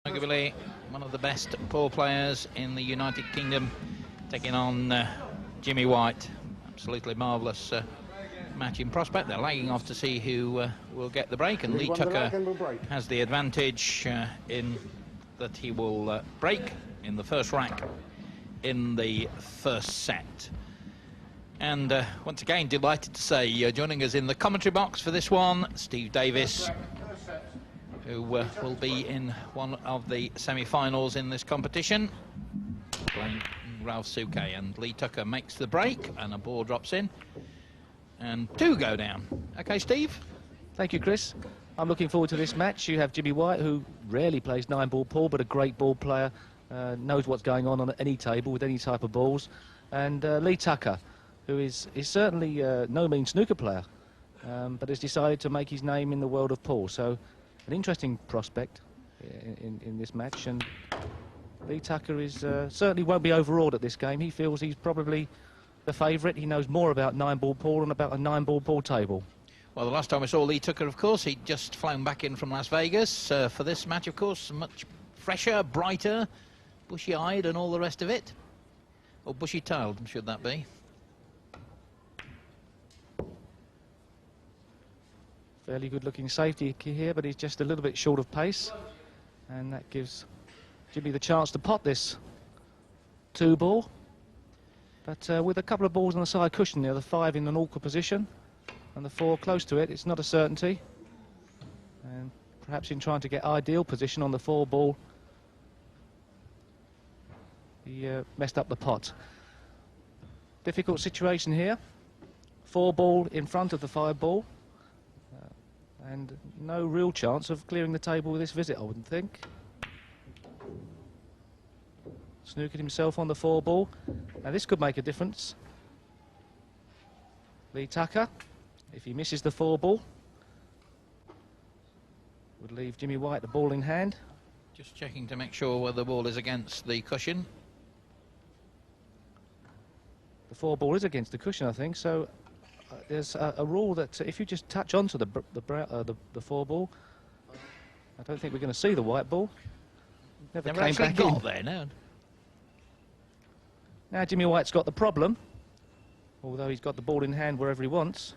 Arguably one of the best pool players in the United Kingdom, taking on Jimmy White. Absolutely marvellous match in prospect. They're lagging off to see who will get the break, and Lee Tucker has the advantage in that he will break in the first rack in the first set. And once again, delighted to say, joining us in the commentary box for this one, Steve Davis, who will be in one of the semi-finals in this competition, playing Ralph Souquet. And Lee Tucker makes the break, and a ball drops in, and two go down. Okay, Steve? Thank you, Chris. I'm looking forward to this match. You have Jimmy White, who rarely plays 9-ball pool, but a great ball player, knows what's going on any table with any type of balls. And Lee Tucker, who is certainly no mean snooker player, but has decided to make his name in the world of pool. So an interesting prospect in this match, and Lee Tucker is certainly won't be overawed at this game. He feels he's probably the favourite. He knows more about 9-ball pool and about a 9-ball pool table. Well, the last time we saw Lee Tucker, of course, he'd just flown back in from Las Vegas for this match, of course, much fresher, brighter, bushy-eyed and all the rest of it. Or bushy-tailed, should that be? Fairly good-looking safety here, but he's just a little bit short of pace, and that gives Jimmy the chance to pot this 2-ball. But with a couple of balls on the side cushion there, the 5 in an awkward position, and the 4 close to it, it's not a certainty. And perhaps in trying to get ideal position on the 4-ball, he messed up the pot. Difficult situation here. 4-ball in front of the 5-ball. And no real chance of clearing the table with this visit, I wouldn't think. Snookered himself on the 4-ball. Now this could make a difference. Lee Tucker, if he misses the 4-ball, would leave Jimmy White the ball in hand. Just checking to make sure whether the ball is against the cushion. The 4-ball is against the cushion, I think, so there's a rule that if you just touch onto the 4-ball, I don't think we're going to see the white ball. Never came actually back got in. There, no. Now Jimmy White's got the problem, although he's got the ball in hand wherever he wants,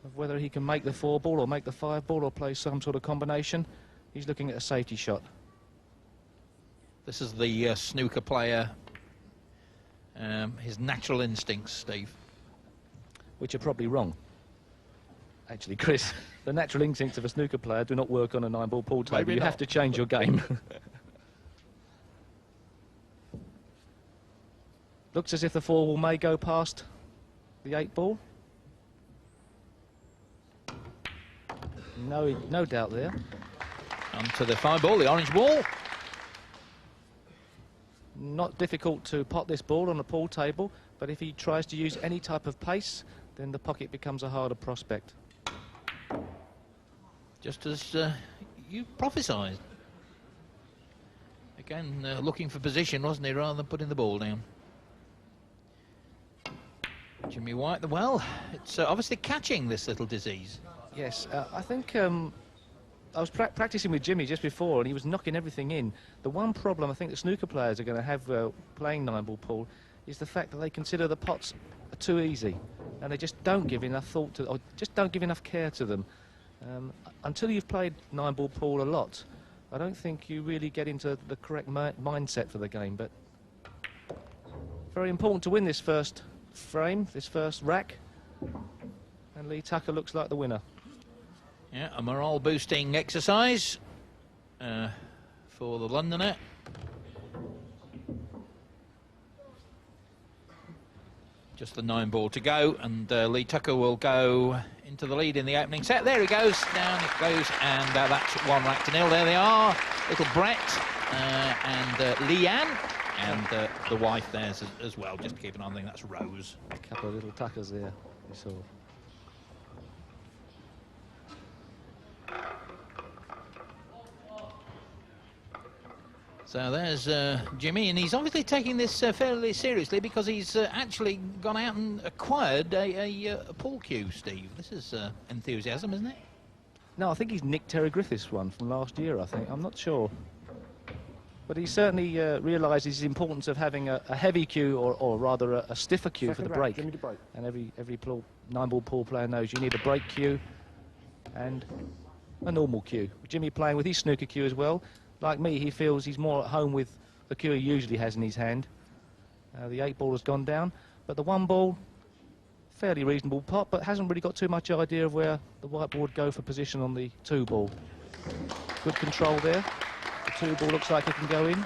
of whether he can make the 4-ball or make the 5-ball or play some sort of combination. He's looking at a safety shot. This is the snooker player, his natural instincts, Steve. Which are probably wrong. Actually, Chris, the natural instincts of a snooker player do not work on a 9-ball pool table. Maybe you not. have to change your game. Looks as if the 4-ball may go past the 8-ball. No doubt there. Onto the 5-ball, the orange ball. Not difficult to pot this ball on a pool table, but if he tries to use any type of pace, then the pocket becomes a harder prospect. Just as you prophesied. Again, looking for position, wasn't he, rather than putting the ball down. Jimmy White, well, it's obviously catching this little disease. Yes, I think I was practicing with Jimmy just before, and he was knocking everything in. The one problem I think the snooker players are going to have playing 9-ball pool is the fact that they consider the pots are too easy, and they just don't give enough thought to, or just don't give enough care to them. Until you've played 9-ball pool a lot, I don't think you really get into the correct mindset for the game. But very important to win this first frame, this first rack, and Lee Tucker looks like the winner. Yeah, a morale-boosting exercise for the Londoner. Just the 9-ball to go, and Lee Tucker will go into the lead in the opening set. There he goes, down it goes, and that's 1 rack to 0. There they are, little Brett and Leanne, and the wife there as well. Just to keep an eye on, I think that's Rose. A couple of little Tuckers there, you saw. So there's Jimmy, and he's obviously taking this fairly seriously, because he's actually gone out and acquired a pool cue, Steve. This is enthusiasm, isn't it? No, I think he's nicked Terry Griffiths one from last year, I think. I'm not sure. But he certainly realises the importance of having a heavy cue, or rather a stiffer cue for the break. Jimmy to break. And every 9-ball pool player knows you need a break cue and a normal cue. Jimmy playing with his snooker cue as well. Like me, he feels he's more at home with the cue he usually has in his hand. The 8-ball has gone down, but the 1-ball, fairly reasonable pot, but hasn't really got too much idea of where the white ball would go for position on the 2-ball. Good control there. The 2-ball looks like it can go in.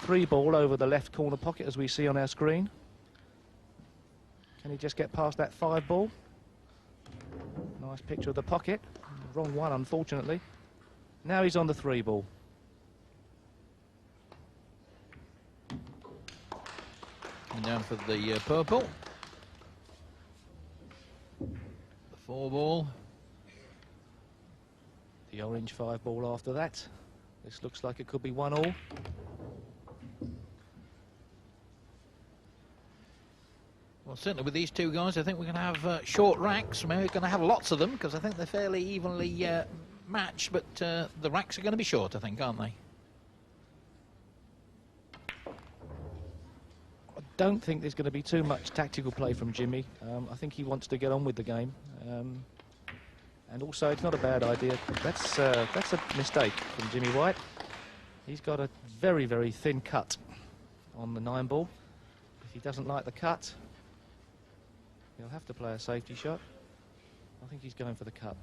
3-ball over the left corner pocket, as we see on our screen. Can he just get past that 5-ball? Nice picture of the pocket. Wrong one, unfortunately. Now he's on the 3-ball. Coming down for the purple. The 4-ball. The orange 5-ball after that. This looks like it could be 1-all. Well, certainly with these two guys, I think we're going to have short racks. We're going to have lots of them because I think they're fairly evenly matched, but the racks are going to be short, I think, aren't they? I don't think there's going to be too much tactical play from Jimmy. I think he wants to get on with the game. And also, it's not a bad idea. That's a mistake from Jimmy White. He's got a very, very thin cut on the 9-ball. If he doesn't like the cut, he'll have to play a safety shot. I think he's going for the cut.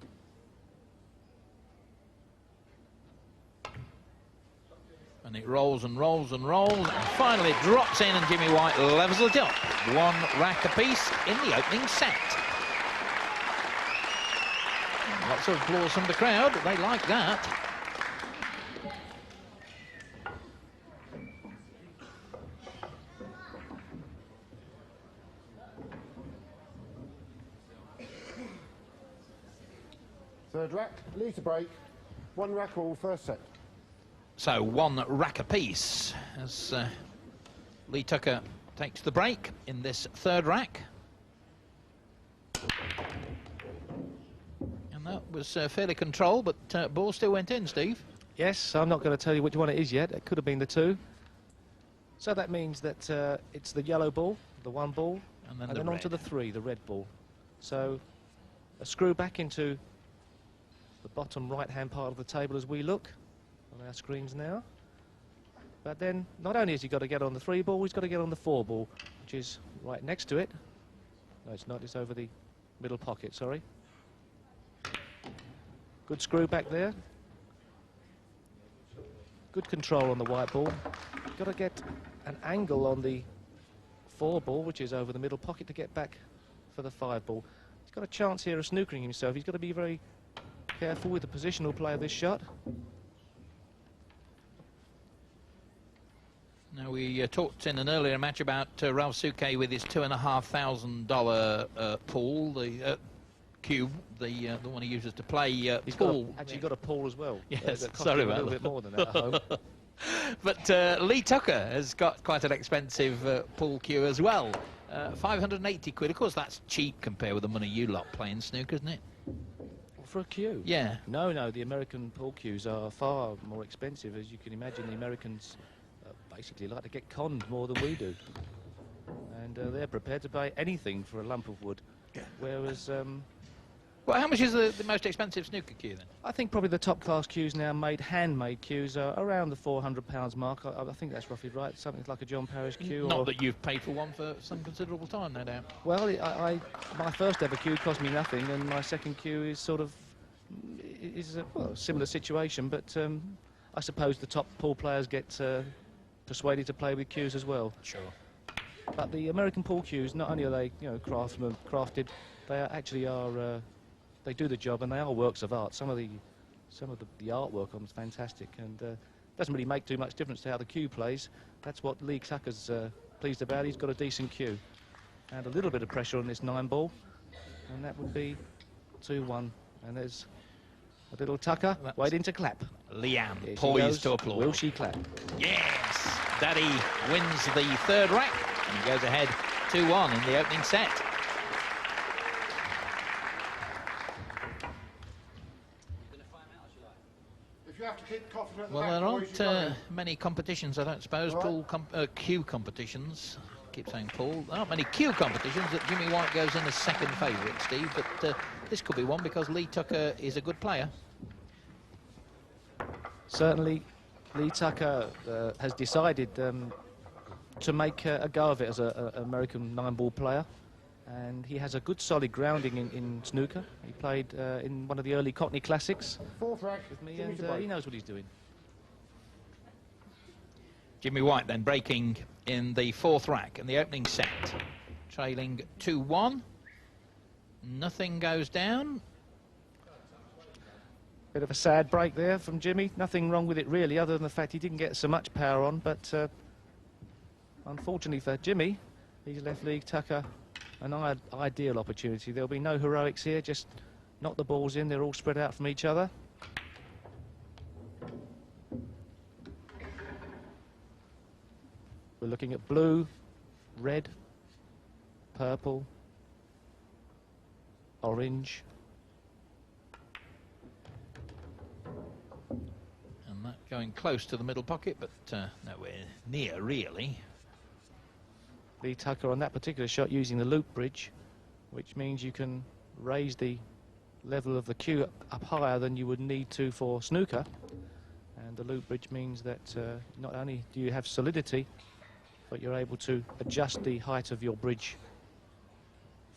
And it rolls and rolls and rolls, and finally it drops in, and Jimmy White levels it up. 1 rack apiece in the opening set. Lots of applause from the crowd. They like that. Third rack, lead to break. 1 rack all, first set. So 1 rack apiece as Lee Tucker takes the break in this 3rd rack. And that was fairly controlled, but ball still went in, Steve. Yes, I'm not going to tell you which one it is yet. It could have been the 2. So that means that it's the yellow ball, the 1-ball, And then, on to the 3, the red ball. So a screw back into the bottom right-hand part of the table as we look on our screens now. But then not only has he got to get on the 3-ball, he's got to get on the 4-ball, which is right next to it. No, it's not. It's over the middle pocket, sorry. Good screw back there. Good control on the white ball. Got to get an angle on the 4-ball, which is over the middle pocket, to get back for the 5-ball. He's got a chance here of snookering himself. He's got to be very careful with the positional play of this shot. Now, we talked in an earlier match about Ralph Souquet with his $2,500 pool, the cube, the one he uses to play He's pool. actually got a pool as well. Yes, that cost sorry him a about little that. bit more than that at home. But Lee Tucker has got quite an expensive pool cue as well. 580 quid. Of course, that's cheap compared with the money you lot playing snooker, isn't it? For a cue? Yeah. No, the American pool cues are far more expensive. As you can imagine, the Americans basically like to get conned more than we do. And they're prepared to pay anything for a lump of wood. Yeah. Whereas Well, how much is the most expensive snooker cue then? I think probably the top class cues now, handmade cues, are around the £400 mark. I think that's roughly right. Something like a John Parish cue. Not that you've paid for one for some considerable time, no doubt. Well, my first ever cue cost me nothing, and my second cue is sort of a similar situation. But I suppose the top pool players get persuaded to play with cues as well. Sure. But the American pool cues, not only are they crafted, they they do the job, and they are works of art. Some of the artwork on is fantastic, and doesn't really make too much difference to how the cue plays. That's what Lee Tucker's pleased about. He's got a decent cue, and a little bit of pressure on this 9-ball, and that would be 2-1. And there's a little Tucker waiting to clap. Leanne Here she poised goes. to applaud. Will she clap? Yes! Daddy wins the 3rd rack and goes ahead 2-1 in the opening set. If you have to keep coughing at the Well, back, there boys, aren't many competitions, I don't suppose, All right. Q competitions. Keep saying Paul. There aren't many Q competitions that Jimmy White goes in as second favourite, Steve, but this could be one because Lee Tucker is a good player. Certainly, Lee Tucker has decided to make a go of it as an American 9-ball player. And he has a good solid grounding in snooker. He played in one of the early Cockney Classics Fourth rack, with me, Jimmy and to break. he knows what he's doing. Jimmy White then breaking in the fourth rack in the opening set, trailing 2-1. Nothing goes down. Bit of a sad break there from Jimmy. Nothing wrong with it really, other than the fact he didn't get so much power on. But unfortunately for Jimmy, he's left Lee Tucker an ideal opportunity. There'll be no heroics here, just knock the balls in. They're all spread out from each other. We're looking at blue, red, purple, orange. And that going close to the middle pocket, but nowhere near, really. Lee Tucker on that particular shot using the loop bridge, which means you can raise the level of the cue up higher than you would need to for snooker. And the loop bridge means that not only do you have solidity, but you're able to adjust the height of your bridge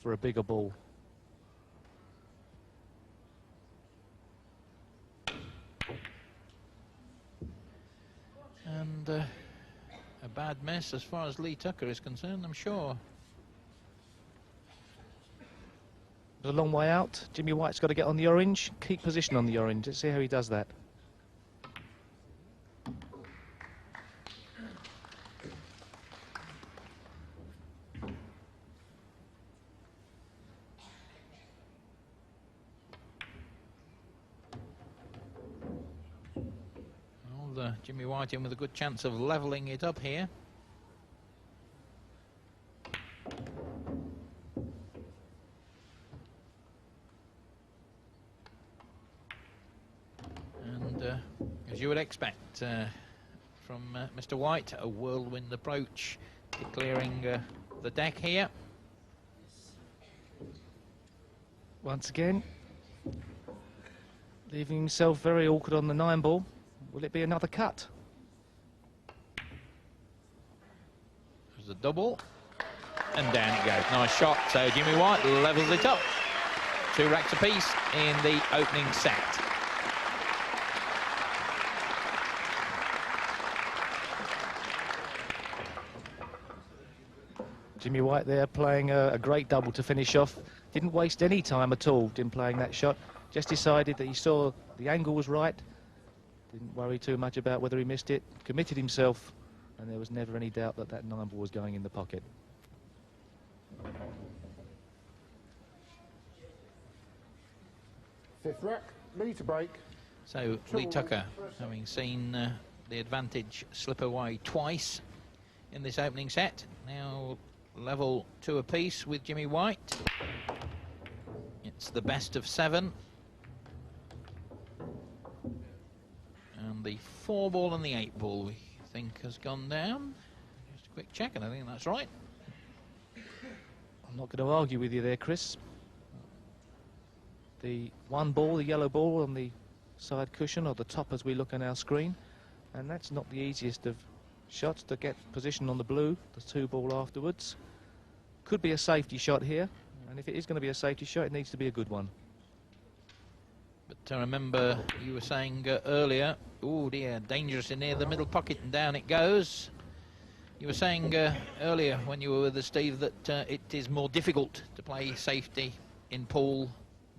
for a bigger ball. And a bad mess as far as Lee Tucker is concerned, I'm sure. There's a long way out. Jimmy White's got to get on the orange, keep position on the orange. Let's see how he does that. Jimmy White in with a good chance of levelling it up here. And as you would expect from Mr. White, a whirlwind approach, declaring the deck here. Once again, leaving himself very awkward on the 9-ball. Will it be another cut? There's the double, and down it goes. Nice shot. So Jimmy White levels it up. 2 racks apiece in the opening set. Jimmy White there playing a great double to finish off. Didn't waste any time at all in playing that shot. Just decided that he saw the angle was right. Didn't worry too much about whether he missed it. Committed himself, and there was never any doubt that that 9-ball was going in the pocket. Fifth rack, Lee to break. So Lee Tucker, having seen the advantage slip away twice in this opening set, now level 2 apiece with Jimmy White. It's the best of 7. And the 4-ball and the 8-ball we think has gone down. Just a quick check, and I think that's right. I'm not going to argue with you there, Chris. The 1-ball, the yellow ball on the side cushion, or the top as we look on our screen, and that's not the easiest of shots to get position on the blue. The 2-ball afterwards could be a safety shot here, and if it is going to be a safety shot, it needs to be a good one. But remember, you were saying earlier, oh dear, dangerously near the middle pocket, and down it goes. You were saying earlier when you were with us, Steve, that it is more difficult to play safety in pool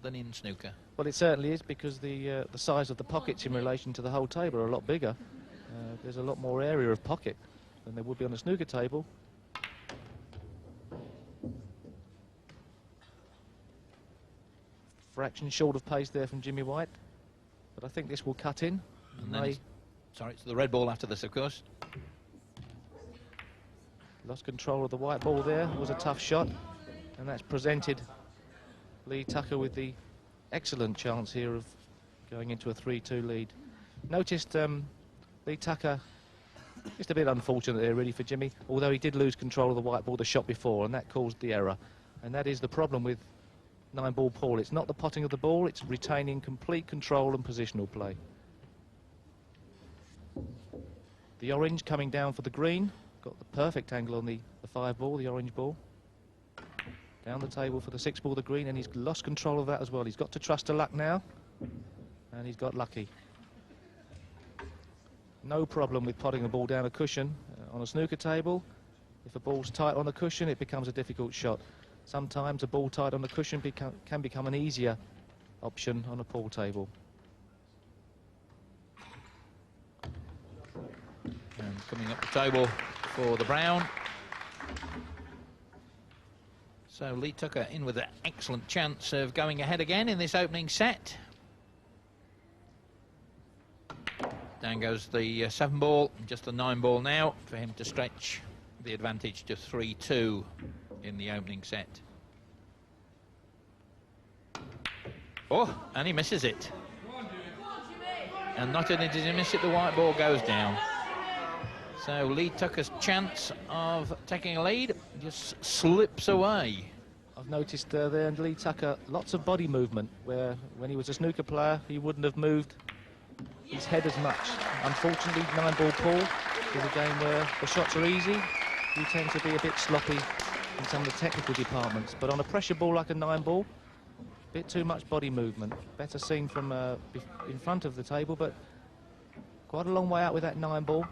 than in snooker. Well, it certainly is, because the size of the pockets in relation to the whole table are a lot bigger. There's a lot more area of pocket than there would be on a snooker table. Fraction short of pace there from Jimmy White, but I think this will cut in. And then sorry, it's the red ball after this, of course. Lost control of the white ball there. It was a tough shot, and that's presented Lee Tucker with the excellent chance here of going into a 3-2 lead. Noticed Lee Tucker, just a bit unfortunate there really for Jimmy, although he did lose control of the white ball the shot before, and that caused the error. And that is the problem with 9-ball Paul. It's not the potting of the ball, it's retaining complete control and positional play. The orange coming down for the green, got the perfect angle on the 5-ball, the orange ball. Down the table for the 6-ball, the green, and he's lost control of that as well. He's got to trust to luck now, and he's got lucky. No problem with potting the ball down a cushion on a snooker table. If a ball's tight on the cushion, it becomes a difficult shot. Sometimes a ball tight on the cushion can become an easier option on a pool table. And coming up the table for the brown. So Lee Tucker in with an excellent chance of going ahead again in this opening set. Down goes the 7-ball, just the 9-ball now for him to stretch the advantage to 3-2 in the opening set. Oh, and he misses it. And not only does he miss it, the white ball goes down. So Lee Tucker's chance of taking a lead just slips away. I've noticed there in Lee Tucker lots of body movement, where when he was a snooker player he wouldn't have moved his head as much. Unfortunately, 9-ball Paul is a game where the shots are easy. You tend to be a bit sloppy in some of the technical departments, but on a pressure ball like a 9-ball, a bit too much body movement. Better seen from in front of the table, but quite a long way out with that 9-ball.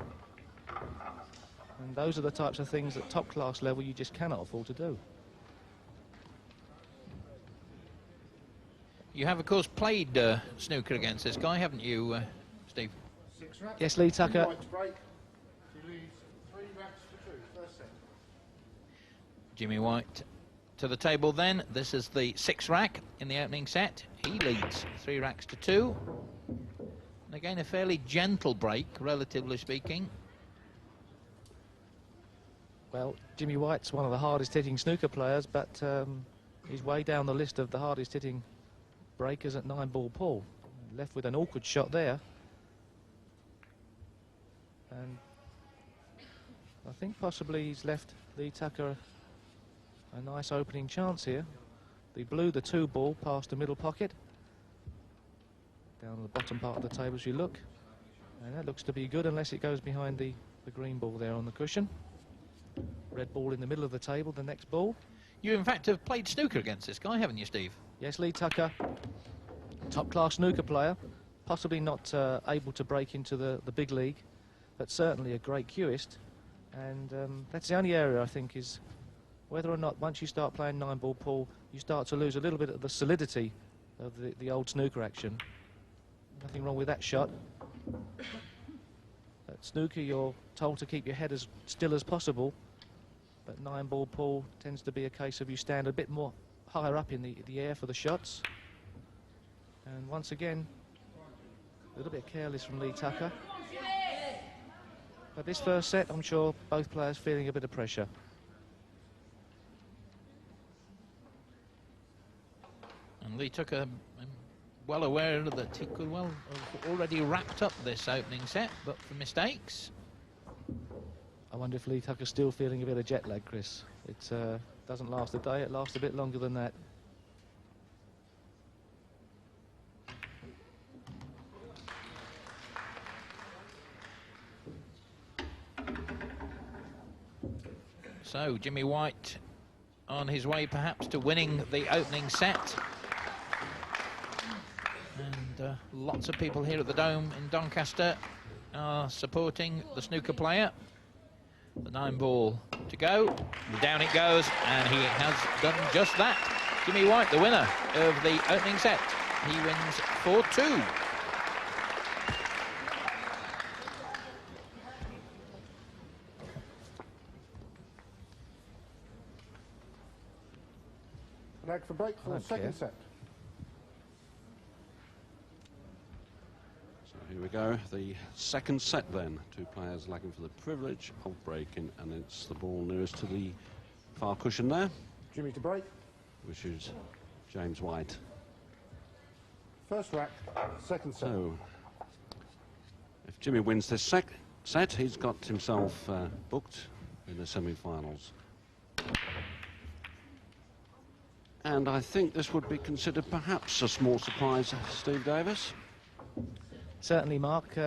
And those are the types of things at top class level you just cannot afford to do. You have, of course, played snooker against this guy, haven't you, Steve? Yes, Lee Tucker. Jimmy White to the table then. This is the 6th rack in the opening set. He leads 3 racks to 2. And again, a fairly gentle break, relatively speaking. Well, Jimmy White's one of the hardest hitting snooker players, but he's way down the list of the hardest hitting breakers at 9-ball Paul. Left with an awkward shot there. And I think possibly he's left Lee Tucker a nice opening chance here. He blew the 2-ball past the middle pocket. Down on the bottom part of the table as you look. And that looks to be good unless it goes behind the green ball there on the cushion. Red ball in the middle of the table, the next ball. You, in fact, have played snooker against this guy, haven't you, Steve? Yes, Lee Tucker, top-class snooker player, possibly not able to break into the big league, but certainly a great cueist. And that's the only area, I think, is whether or not once you start playing 9-ball Paul, you start to lose a little bit of the solidity of the old snooker action. Nothing wrong with that shot. At snooker, you're told to keep your head as still as possible, but 9-ball Paul tends to be a case of you stand a bit more higher up in the air for the shots. And once again, a little bit careless from Lee Tucker. But this first set, I'm sure both players feeling a bit of pressure. And Lee Tucker, well aware that he could well have already wrapped up this opening set, but for mistakes. I wonder if Lee Tucker's still feeling a bit of jet lag, Chris. It doesn't last a day, it lasts a bit longer than that. So Jimmy White on his way perhaps to winning the opening set. And lots of people here at the Dome in Doncaster are supporting the snooker player. The 9-ball to go. Down it goes, and he has done just that. Jimmy White, the winner of the opening set. He wins 4-2. Leg for break for the second set. So here we go, the second set then. 2 players lagging for the privilege of breaking, and it's the ball nearest to the far cushion there, Jimmy to break. which is James White. First rack, second set. So If Jimmy wins this set, he's got himself booked in the semi-finals. And I think this would be considered perhaps a small surprise, Steve Davis. Certainly, Mark.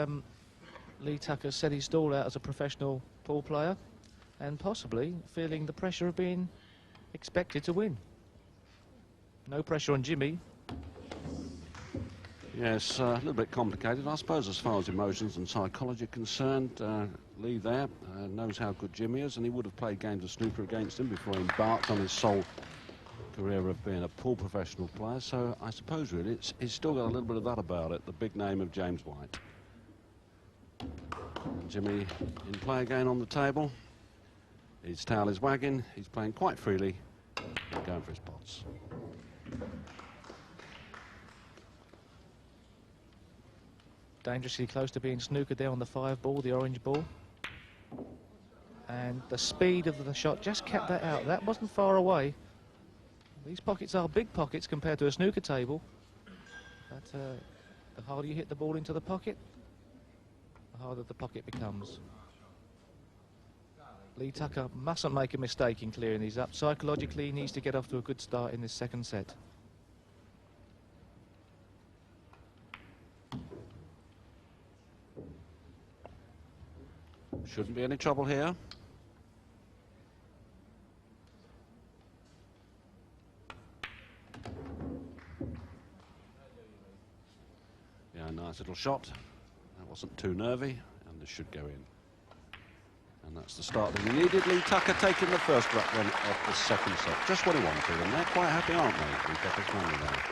Lee Tucker set his stall out as a professional pool player and possibly feeling the pressure of being expected to win. No pressure on Jimmy. Yes, a little bit complicated, I suppose, as far as emotions and psychology are concerned. Lee there knows how good Jimmy is, and he would have played games of snooker against him before he embarked on his sole career of being a pool professional player. So I suppose really he's still got a little bit of that about it, the big name of James White. Jimmy in play again on the table. His tail is wagging, he's playing quite freely and going for his pots. Dangerously close to being snookered there on the 5-ball, the orange ball. And the speed of the shot just kept that out. That wasn't far away. These pockets are big pockets compared to a snooker table. But the harder you hit the ball into the pocket, the harder the pocket becomes. Lee Tucker mustn't make a mistake in clearing these up. Psychologically, he needs to get off to a good start in this second set. Shouldn't be any trouble here. Yeah, nice little shot. That wasn't too nervy, and this should go in. And that's the start that we needed. Lee Tucker taking the first run of the second set. Just what he wanted, and they're quite happy, aren't they? Lee Tucker's family there.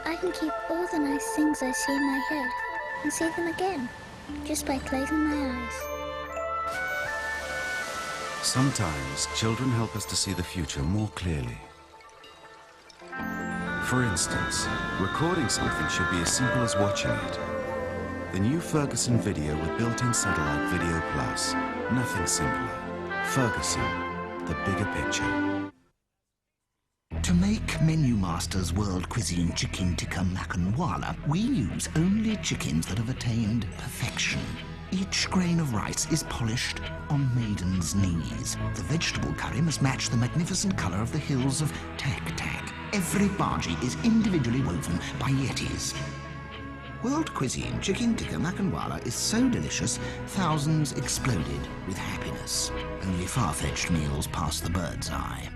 I can keep all the nice things I see in my head and see them again, just by closing my eyes. Sometimes children help us to see the future more clearly. For instance, recording something should be as simple as watching it. The new Ferguson Video with built-in satellite Video Plus. Nothing simpler. Ferguson, the bigger picture. To make Menu Master's World Cuisine Chicken Tikka Makanwala, we use only chickens that have attained perfection. Each grain of rice is polished on maiden's knees. The vegetable curry must match the magnificent colour of the hills of Tak Tak. Every bhaji is individually woven by Yetis. World Cuisine Chicken Tikka Makanwala is so delicious, thousands exploded with happiness. Only far-fetched meals pass the bird's eye.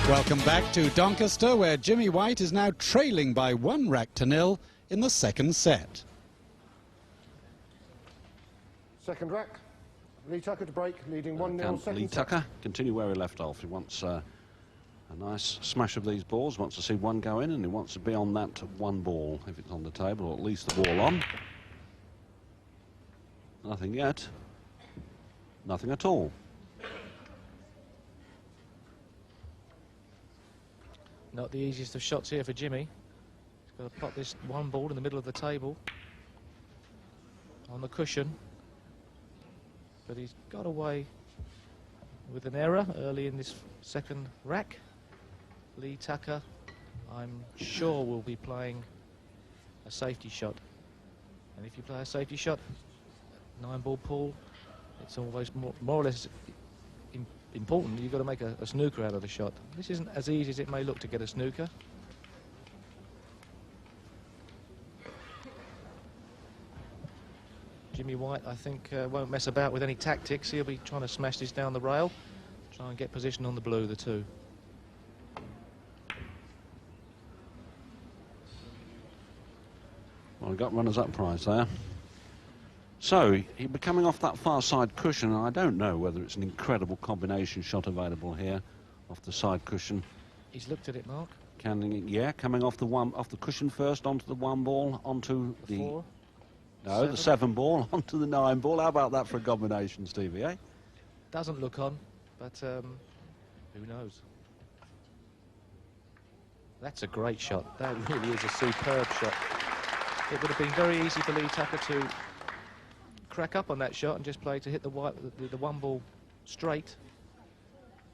Welcome back to Doncaster, where Jimmy White is now trailing by 1-0 in the second set. Second rack. Lee Tucker to break, leading 1-0 second Lee set. Tucker continue where he left off. He wants a nice smash of these balls, wants to see one go in, and he wants to be on that one ball, if it's on the table, or at least the ball on. Nothing yet. Nothing at all. Not the easiest of shots here for Jimmy. He's got to pop this one ball in the middle of the table on the cushion. But he's got away with an error early in this second rack. Lee Tucker, I'm sure, will be playing a safety shot. And if you play a safety shot, 9-ball pool, it's always more or less important. You've got to make a snooker out of the shot. This isn't as easy as it may look to get a snooker. Jimmy White, I think, won't mess about with any tactics. He'll be trying to smash this down the rail, try and get position on the blue, the two. Well, we got runners-up prize there. So, he'll be coming off that far side cushion, and I don't know whether it's an incredible combination shot available here off the side cushion. He's looked at it, Mark. Coming off the cushion first, onto the 1 ball, onto the 4. No, the 7 ball, onto the 9 ball. How about that for a combination, Stevie, eh? Doesn't look on, but who knows? That's a great shot. That really is a superb shot. It would have been very easy for Lee Tucker to crack up on that shot and just play to hit the one ball straight.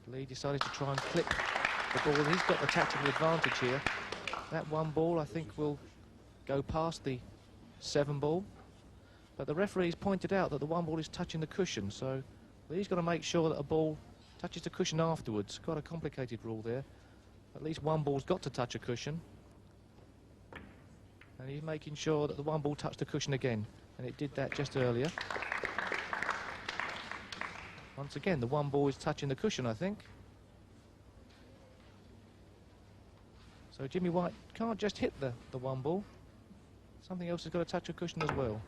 Lee decided to try and clip the ball. He's got the tactical advantage here. That one ball, I think, will go past the 7 ball. But the referee's pointed out that the one ball is touching the cushion, so Lee's got to make sure that a ball touches the cushion afterwards. Quite a complicated rule there. At least one ball's got to touch a cushion. And he's making sure that the one ball touched the cushion again. And it did that just earlier. Once again, the one ball is touching the cushion, I think. So Jimmy White can't just hit the one ball. Something else has got to touch a cushion as well.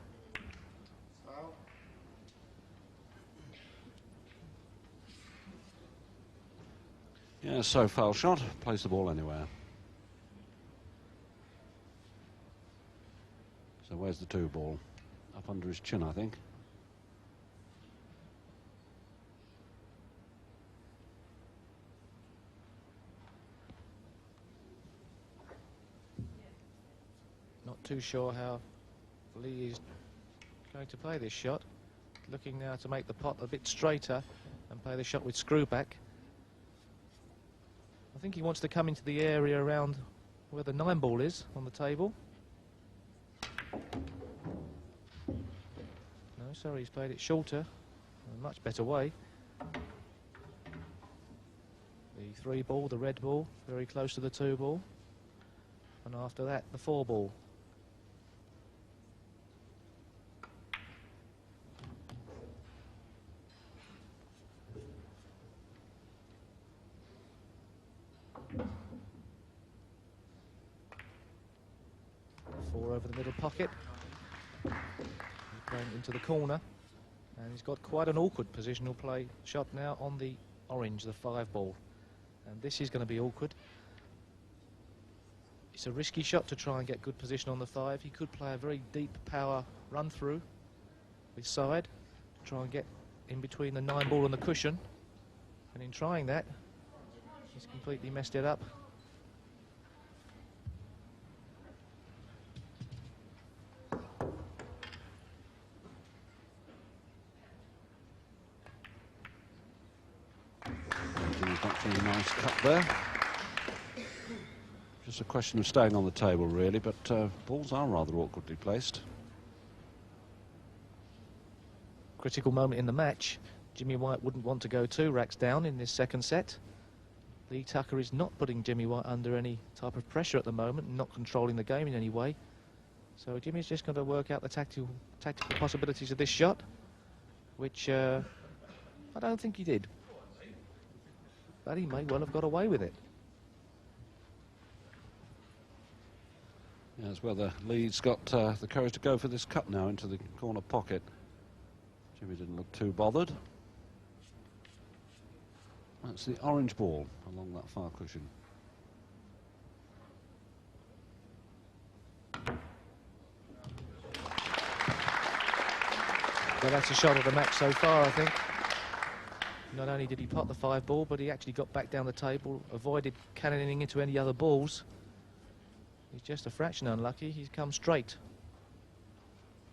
Yeah, so foul shot, plays the ball anywhere. So where's the 2 ball? Up under his chin, I think. Not too sure how Lee is going to play this shot. Looking now to make the pot a bit straighter and play the shot with screw back. I think he wants to come into the area around where the 9 ball is on the table. No, sorry, he's played it shorter, in a much better way. The 3 ball, the red ball, very close to the 2 ball. And after that, the 4 ball. Over the middle pocket. He's going into the corner, and he's got quite an awkward positional play shot now on the orange, the 5 ball. And this is going to be awkward. It's a risky shot to try and get good position on the 5. He could play a very deep power run through with side to try and get in between the 9 ball and the cushion. And in trying that, he's completely messed it up. A nice cut there. Just a question of staying on the table, really, but balls are rather awkwardly placed. Critical moment in the match. Jimmy White wouldn't want to go 2 racks down in this second set. Lee Tucker is not putting Jimmy White under any type of pressure at the moment, not controlling the game in any way. So Jimmy's just going to work out the tactical possibilities of this shot, which I don't think he did. But he may well have got away with it. Yeah, it's whether Lee's got the courage to go for this cut now into the corner pocket. Jimmy didn't look too bothered. That's the orange ball along that far cushion. Well, that's a shot of the match so far, I think. Not only did he pot the 5 ball, but he actually got back down the table, avoided cannoning into any other balls. He's just a fraction unlucky. He's come straight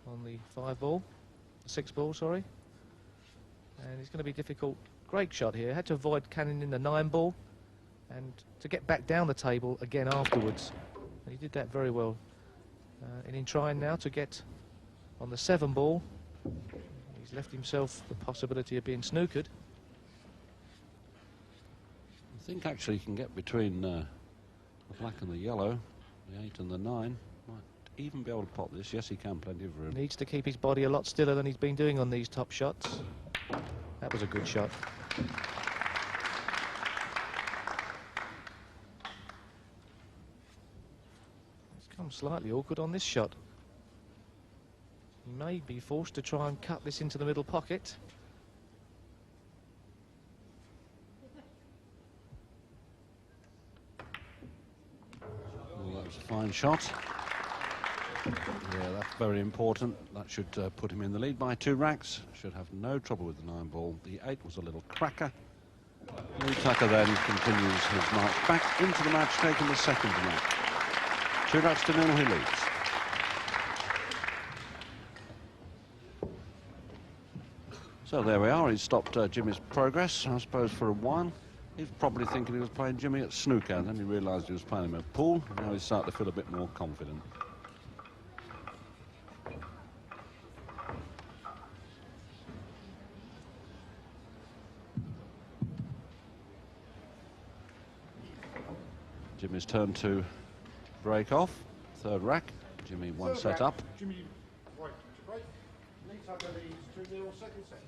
on the 5 ball, the 6 ball, sorry. And it's going to be difficult. Great shot here. Had to avoid cannoning the 9 ball and to get back down the table again afterwards. And he did that very well. And in trying now to get on the 7 ball, he's left himself the possibility of being snookered. I think actually he can get between the black and the yellow, the 8 and the 9. Might even be able to pot this. Yes, he can, plenty of room. Needs to keep his body a lot stiller than he's been doing on these top shots. That was a good shot. It's come slightly awkward on this shot. He may be forced to try and cut this into the middle pocket. That was a fine shot. Yeah, that's very important. That should put him in the lead by 2 racks. Should have no trouble with the 9 ball. The 8 was a little cracker. Lee Tucker then continues his march back into the match, taking the second match. 2-0 he leads. So there we are, he's stopped Jimmy's progress, I suppose, for a while. He's probably thinking he was playing Jimmy at snooker, then he realised he was playing him at pool. Now he's starting to feel a bit more confident. Jimmy's turn to break off. Third rack. Jimmy one Third set rack, up. Jimmy White to break. Lee Tucker leads 2-0 second set.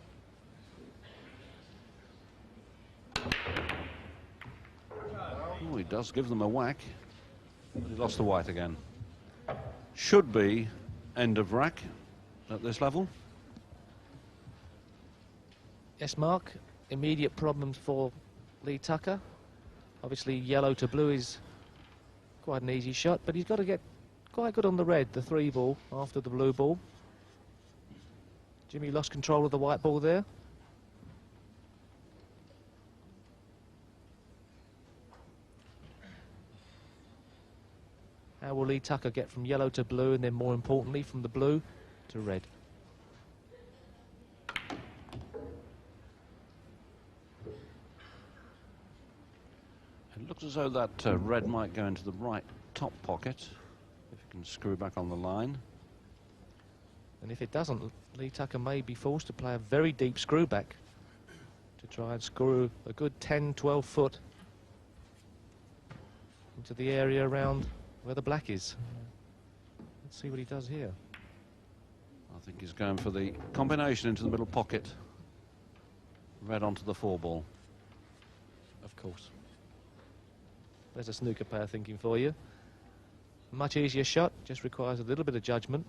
Oh, he does give them a whack. But he lost the white again. Should be end of rack at this level. Yes, Mark. Immediate problems for Lee Tucker. Obviously, yellow to blue is quite an easy shot, but he's got to get quite good on the red, the 3 ball after the blue ball. Jimmy lost control of the white ball there. How will Lee Tucker get from yellow to blue, and then more importantly from the blue to red? It looks as though that red might go into the right top pocket, if you can screw back on the line. And if it doesn't, Lee Tucker may be forced to play a very deep screw back to try and screw a good 10-12 foot into the area around where the black is. Let's see what he does here. I think he's going for the combination into the middle pocket. Red onto the 4 ball. Of course. There's a snooker player thinking for you. Much easier shot, just requires a little bit of judgment.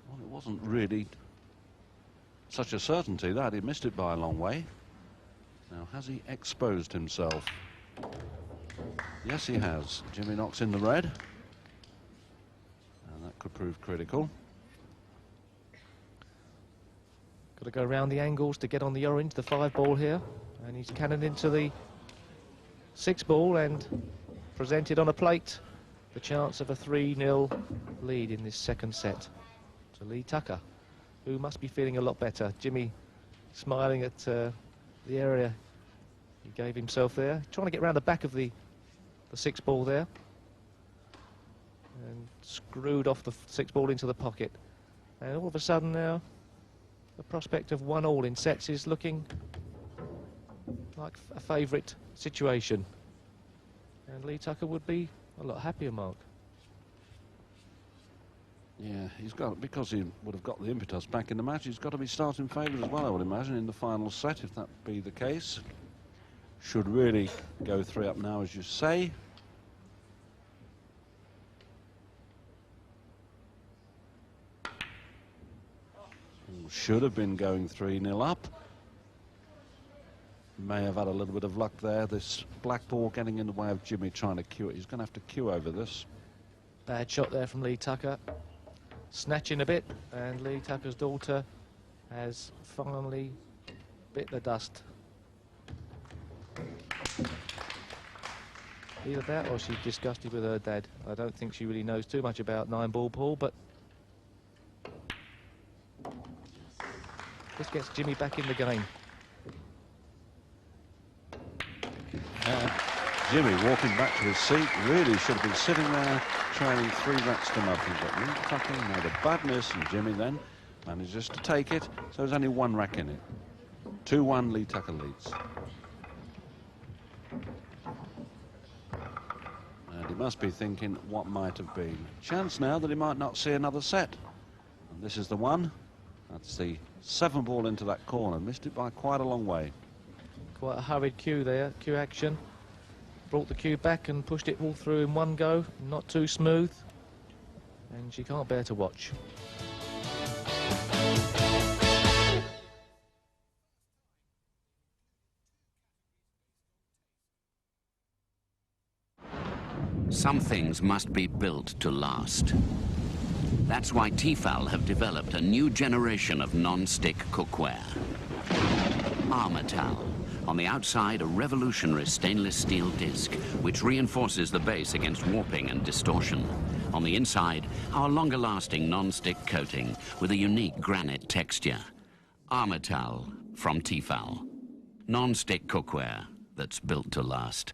Well, it wasn't really such a certainty that he missed it by a long way. Now, has he exposed himself? Yes, he has. Jimmy knocks in the red. And that could prove critical. Got to go around the angles to get on the orange, the 5 ball here. And he's cannoned into the 6 ball and presented on a plate the chance of a 3-0 lead in this second set to Lee Tucker, who must be feeling a lot better. Jimmy smiling at the area he gave himself there, trying to get around the back of the 6 ball there, and screwed off the 6 ball into the pocket. And all of a sudden now, the prospect of 1-all in sets is looking like a favourite situation. And Lee Tucker would be a lot happier, Mark. Yeah, he's got, because he would have got the impetus back in the match, he's got to be starting favourite as well, I would imagine, in the final set, if that be the case. Should really go 3 up now, as you say. Should have been going 3-0 up. May have had a little bit of luck there. This black ball getting in the way of Jimmy trying to cue it. He's going to have to cue over this. Bad shot there from Lee Tucker. Snatching a bit, and Lee Tucker's daughter has finally bit the dust. Either that or she's disgusted with her dad. I don't think she really knows too much about 9-ball pool, but this gets Jimmy back in the game. Jimmy walking back to his seat, really should have been sitting there trailing 3 racks to nothing, but Lee Tucker made a bad miss, and Jimmy then manages to take it, so there's only 1 rack in it. 2-1, Lee Tucker leads. And he must be thinking what might have been. Chance now that he might not see another set. And this is the one. That's the 7 ball into that corner. Missed it by quite a long way. Quite a hurried cue there, cue action. Brought the cue back and pushed it all through in one go. Not too smooth. And she can't bear to watch. Some things must be built to last. That's why Tefal have developed a new generation of non-stick cookware. Armatal. On the outside, a revolutionary stainless steel disc, which reinforces the base against warping and distortion. On the inside, our longer-lasting non-stick coating with a unique granite texture. Armatal from Tefal. Non-stick cookware that's built to last.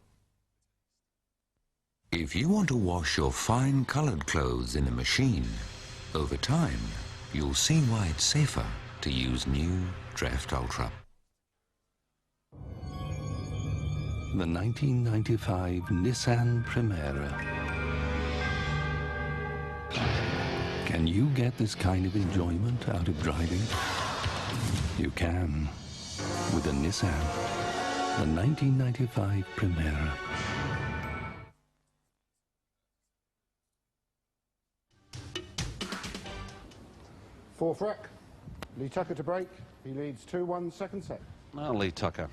If you want to wash your fine colored clothes in a machine, over time, you'll see why it's safer to use new Draft Ultra. The 1995 Nissan Primera. Can you get this kind of enjoyment out of driving? You can, with a Nissan, the 1995 Primera. Fourth rack, Lee Tucker to break. He leads 2-1 second set. Now Lee Tucker,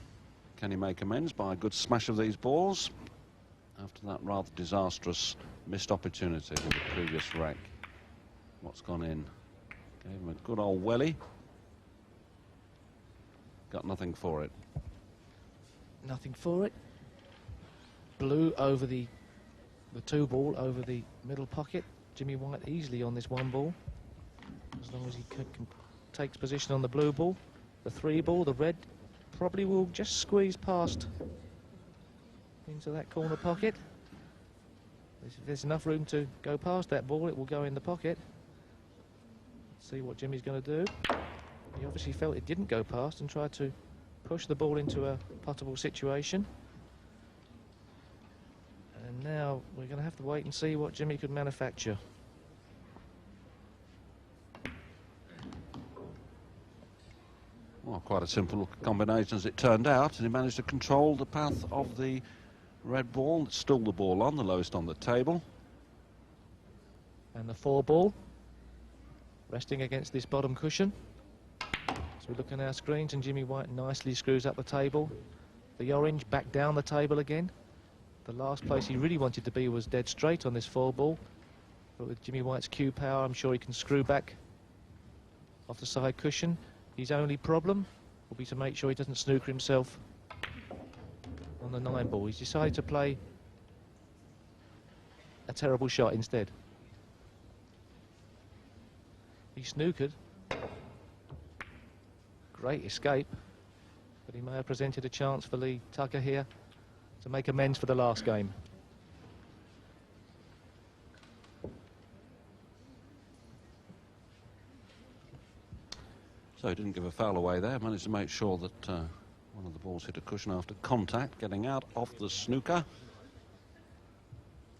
can he make amends by a good smash of these balls after that rather disastrous missed opportunity in the previous rack? What's gone in? Gave him a good old welly. Got nothing for it. Nothing for it. Blue over the two ball over the middle pocket. Jimmy White easily on this one ball, as long as he takes position on the blue ball. The three ball, the red, probably will just squeeze past into that corner pocket. If there's enough room to go past that ball, it will go in the pocket. See what Jimmy's going to do. He obviously felt it didn't go past and tried to push the ball into a puttable situation. And now we're going to have to wait and see what Jimmy could manufacture. Well, quite a simple combination as it turned out, and he managed to control the path of the red ball. It's still the ball on, the lowest on the table. And the four ball, resting against this bottom cushion. So we look at our screens, and Jimmy White nicely screws up the table. The orange back down the table again. The last place he really wanted to be was dead straight on this four ball. But with Jimmy White's cue power, I'm sure he can screw back off the side cushion. His only problem will be to make sure he doesn't snooker himself on the nine ball. He's decided to play a terrible shot instead. He snookered. Great escape, but he may have presented a chance for Lee Tucker here to make amends for the last game. So he didn't give a foul away there, managed to make sure that one of the balls hit a cushion after contact, getting out off the snooker.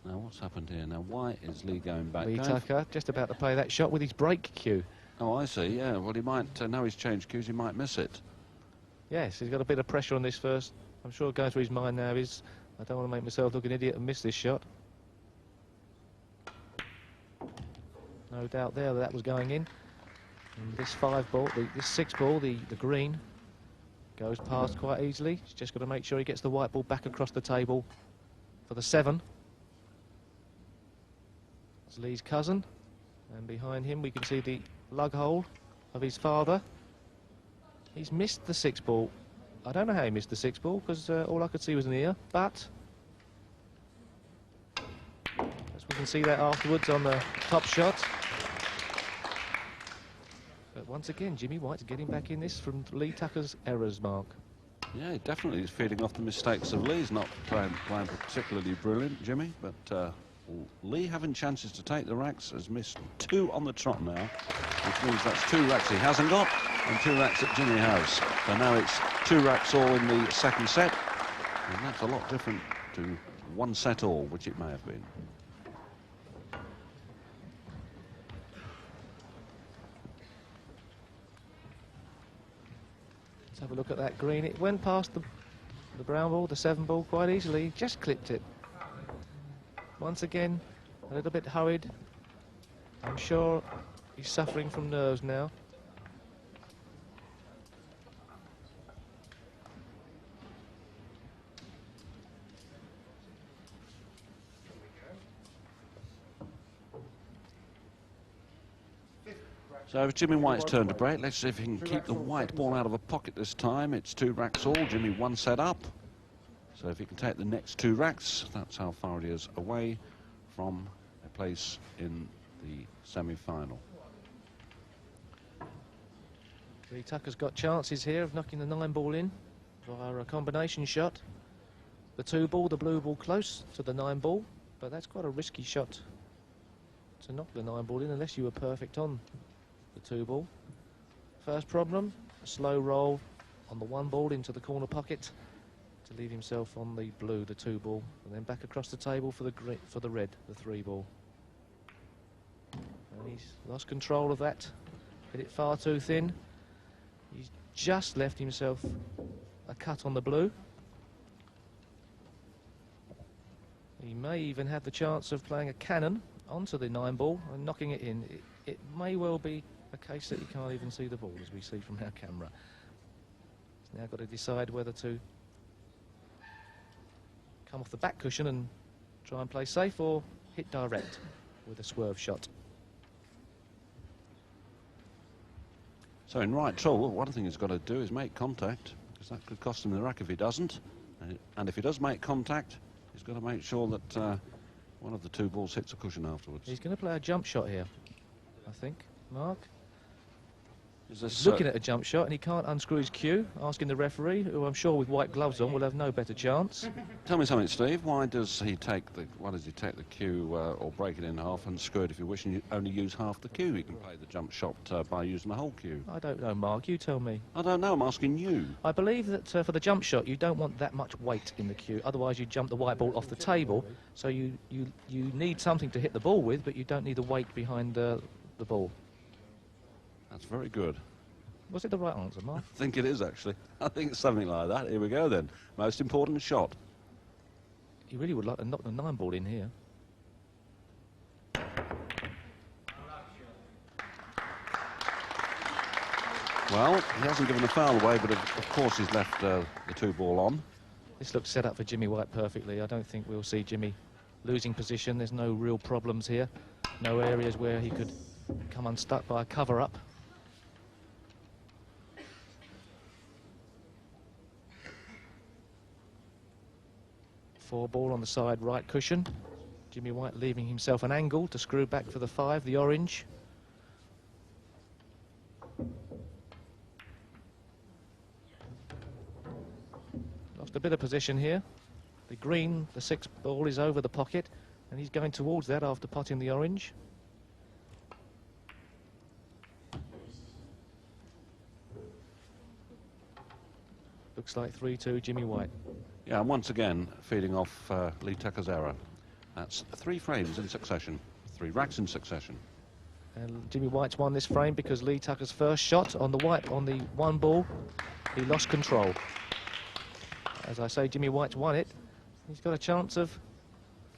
Now what's happened here? Now why is Lee going back? Lee Tucker just about to play that shot with his break cue. Oh, I see, yeah. Well, he might, now he's changed cues, he might miss it. Yes, he's got a bit of pressure on this first. I'm sure going through his mind now is, I don't want to make myself look an idiot and miss this shot. No doubt there that was going in. And this five ball, this six ball, the green, goes past quite easily. He's just got to make sure he gets the white ball back across the table for the seven. It's Lee's cousin, and behind him we can see the lug hole of his father. He's missed the six ball. I don't know how he missed the six ball, because all I could see was an ear, but as we can see that afterwards on the top shot. But once again, Jimmy White's getting back in this from Lee Tucker's errors, Mark. Yeah, he definitely is feeding off the mistakes of Lee. He's not playing particularly brilliant, Jimmy, but Lee, having chances to take the racks, has missed two on the trot now, which means that's two racks he hasn't got and two racks that Jimmy has. So now it's two racks all in the second set, and that's a lot different to one set all, which it may have been. Let's have a look at that green. It went past the brown ball, the seven ball, quite easily. Just clipped it. Once again, a little bit hurried. I'm sure he's suffering from nerves now. So it's Jimmy White's turn to break. Let's see if he can keep the white ball out of a pocket this time. It's 2 racks all. Jimmy 1 set up. So if he can take the next 2 racks, that's how far he is away from a place in the semi-final. Lee Tucker's got chances here of knocking the 9-ball in via a combination shot. The 2-ball, the blue ball close to the 9-ball, but that's quite a risky shot to knock the 9-ball in unless you were perfect on the 2-ball. First problem, a slow roll on the 1-ball into the corner pocket to leave himself on the blue, the 2-ball, and then back across the table for the red, the 3-ball. And he's lost control of that, hit it far too thin. He's just left himself a cut on the blue. He may even have the chance of playing a cannon onto the 9-ball and knocking it in. It may well be a case that he can't even see the ball, as we see from our camera. He's now got to decide whether to come off the back cushion and try and play safe or hit direct with a swerve shot. So in right trouble, one thing he's got to do is make contact, because that could cost him the rack if he doesn't. And if he does make contact, he's got to make sure that one of the 2 balls hits a cushion afterwards. He's going to play a jump shot here, I think. Mark? Is this, He's looking at a jump shot and he can't unscrew his cue, asking the referee, who I'm sure with white gloves on will have no better chance. Tell me something, Steve. Why does he take the cue or break it in half and screw it if you wish, and you only use half the cue? He can play the jump shot by using the whole cue. I don't know, Mark. You tell me. I don't know. I'm asking you. I believe that for the jump shot, you don't want that much weight in the cue. Otherwise, you jump the white ball off the table. So you need something to hit the ball with, but you don't need the weight behind the ball. That's very good. Was it the right answer, Mark? I think it is, actually. I think it's something like that. Here we go, then. Most important shot. He really would like to knock the 9-ball in here. Well, he hasn't given a foul away, but of course he's left the 2-ball on. This looks set up for Jimmy White perfectly. I don't think we'll see Jimmy losing position. There's no real problems here. No areas where he could come unstuck by a cover-up. Four-ball on the side right cushion. Jimmy White leaving himself an angle to screw back for the 5, the orange. Lost a bit of position here. The green, the 6-ball is over the pocket, and he's going towards that after potting the orange. Looks like 3-2 Jimmy White. Yeah, and once again, feeding off Lee Tucker's error. That's 3 frames in succession, 3 racks in succession. And Jimmy White's won this frame because Lee Tucker's first shot on the white, on the 1-ball, he lost control. As I say, Jimmy White's won it. He's got a chance of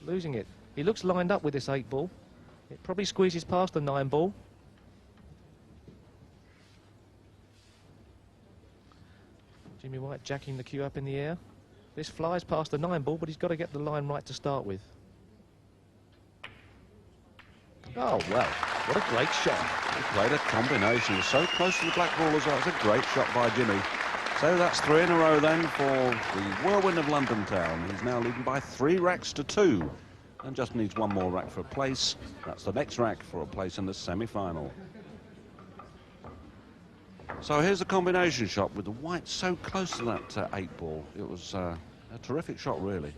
losing it. He looks lined up with this 8-ball. It probably squeezes past the 9-ball. Jimmy White jacking the cue up in the air. This flies past the 9-ball, but he's got to get the line right to start with. Oh, well, what a great shot. He played a combination. He was so close to the black ball as well. It's a great shot by Jimmy. So that's 3 in a row then for the Whirlwind of London Town. He's now leading by 3 racks to 2 and just needs 1 more rack for a place. That's the next rack for a place in the semi-final. So here's a combination shot with the white so close to that 8-ball. It was a terrific shot, really.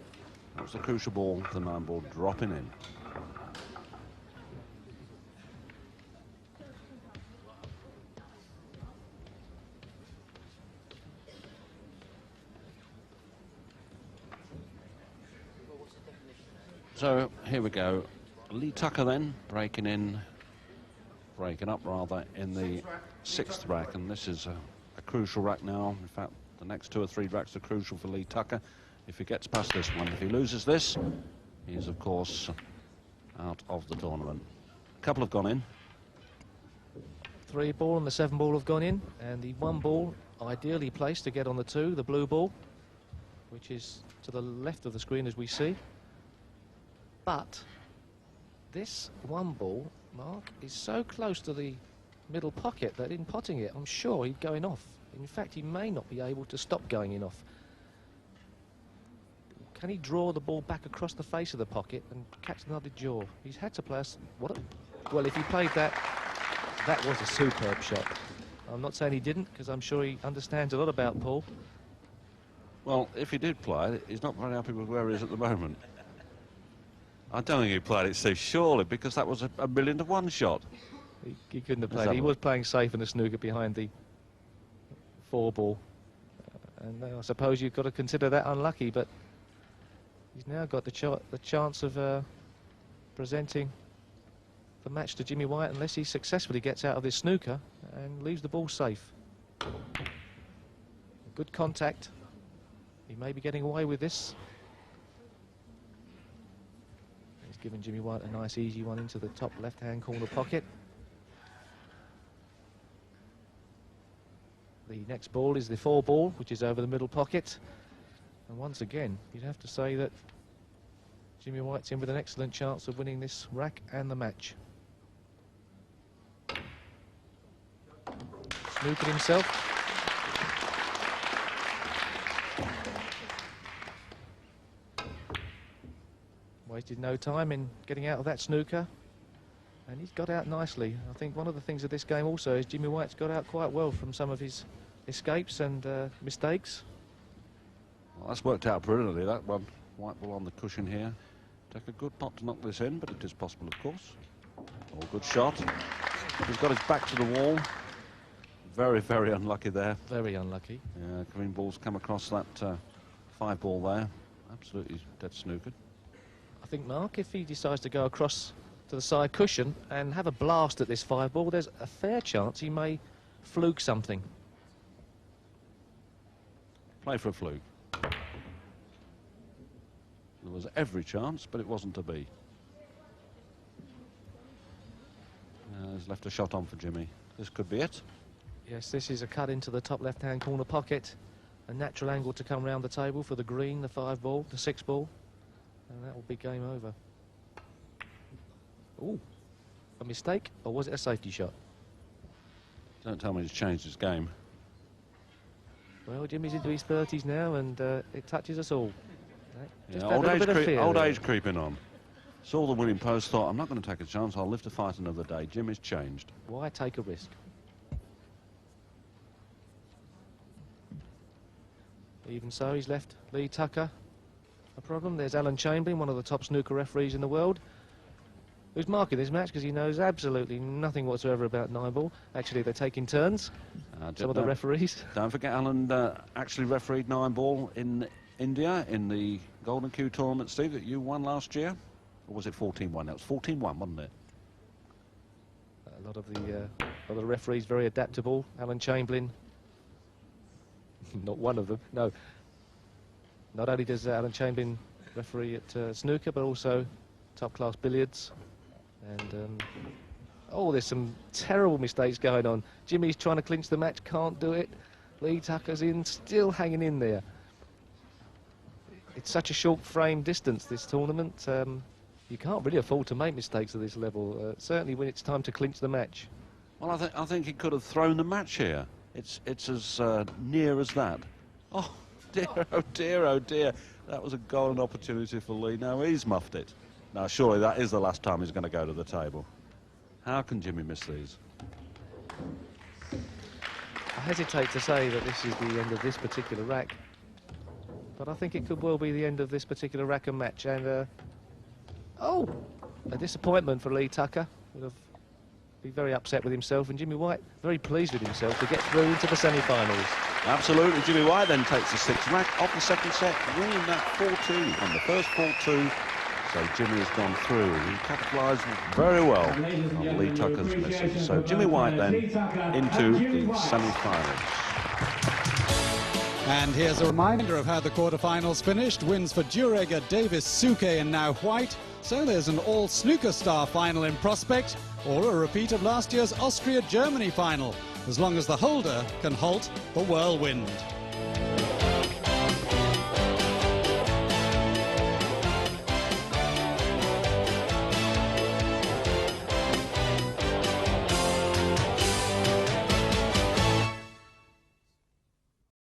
That was the crucial ball, the 9-ball dropping in. So here we go. Lee Tucker then breaking up rather, in the 6th rack, and this is a crucial rack now. In fact, the next 2 or 3 racks are crucial for Lee Tucker if he gets past this one. If he loses this, he's of course out of the tournament. A couple have gone in. 3-ball and the 7-ball have gone in, and the 1-ball ideally placed to get on the 2, the blue ball, which is to the left of the screen as we see. But this 1-ball, Mark, is so close to the middle pocket that in potting it, I'm sure he'd go in off. In fact, he may not be able to stop going in off. Can he draw the ball back across the face of the pocket and catch another jaw? He's had to play us. Well, if he played that, that was a superb shot. I'm not saying he didn't, because I'm sure he understands a lot about Paul. Well, if he did play it, he's not very happy with where he is at the moment. I don't think he played it, Steve, surely, because that was a 1,000,000-to-1 shot. He couldn't have played it. He was playing safe in the snooker behind the 4-ball. And I suppose you've got to consider that unlucky, but he's now got the chance of presenting the match to Jimmy White, unless he successfully gets out of this snooker and leaves the ball safe. Good contact. He may be getting away with this. He's given Jimmy White a nice easy one into the top left-hand corner pocket. The next ball is the 4-ball, which is over the middle pocket. And once again, you'd have to say that Jimmy White's in with an excellent chance of winning this rack and the match. Snookered himself. Wasted no time in getting out of that snooker, and he's got out nicely. I think one of the things of this game also is Jimmy White's got out quite well from some of his escapes and mistakes. Well, that's worked out brilliantly, that one. White ball on the cushion here. Take a good pot to knock this in, but it is possible, of course. Oh, good shot. He's got his back to the wall. Very, very unlucky there. Very unlucky. Yeah, green ball's come across that 5-ball there. Absolutely dead snookered. I think, Mark, if he decides to go across to the side cushion and have a blast at this 5-ball, there's a fair chance he may fluke something. Play for a fluke. There was every chance, but it wasn't to be. He's left a shot on for Jimmy. This could be it. Yes, this is a cut into the top left-hand corner pocket. A natural angle to come round the table for the green, the 5-ball, the 6-ball. And that will be game over. Ooh, a mistake, or was it a safety shot? Don't tell me he's changed his game. Well, Jimmy's into his 30s now, and it touches us all. Yeah, old age creeping on. Saw the winning post, thought, I'm not going to take a chance, I'll live to fight another day. Jimmy's changed. Why take a risk? Even so, he's left Lee Tucker a problem. There's Alan Chamberlain, one of the top snooker referees in the world, who's marking this match because he knows absolutely nothing whatsoever about 9-ball. Actually, they're taking turns, some of the referees. Don't forget, Alan actually refereed 9-ball in India in the Golden Cue tournament, Steve, that you won last year. Or was it 14-1? That was 14-1, wasn't it? A lot of the referees very adaptable. Alan Chamberlain, not one of them, no. Not only does Alan Chamberlain referee at snooker, but also top-class billiards. And, oh, there's some terrible mistakes going on. Jimmy's trying to clinch the match, can't do it. Lee Tucker's in, still hanging in there. It's such a short frame distance, this tournament. You can't really afford to make mistakes at this level, certainly when it's time to clinch the match. Well, I think he could have thrown the match here. It's as near as that. Oh, dear, oh, dear, oh, dear. That was a golden opportunity for Lee. Now he's muffed it. Now, surely that is the last time he's going to go to the table. How can Jimmy miss these? I hesitate to say that this is the end of this particular rack, but I think it could well be the end of this particular rack and match. And, oh, a disappointment for Lee Tucker. Would have been very upset with himself, and Jimmy White very pleased with himself to get through into the semi-finals. Absolutely. Jimmy White then takes the 6th rack off the second set, winning that 4-2 on the first 4-2. So Jimmy has gone through. He capitalised very well on Lee Tucker's misses. So Jimmy White then into the semi-finals. And here's a reminder of how the quarterfinals finished. Wins for Duriger, Davis, Suke and now White. So there's an all-snooker star final in prospect, or a repeat of last year's Austria-Germany final, as long as the holder can halt the whirlwind.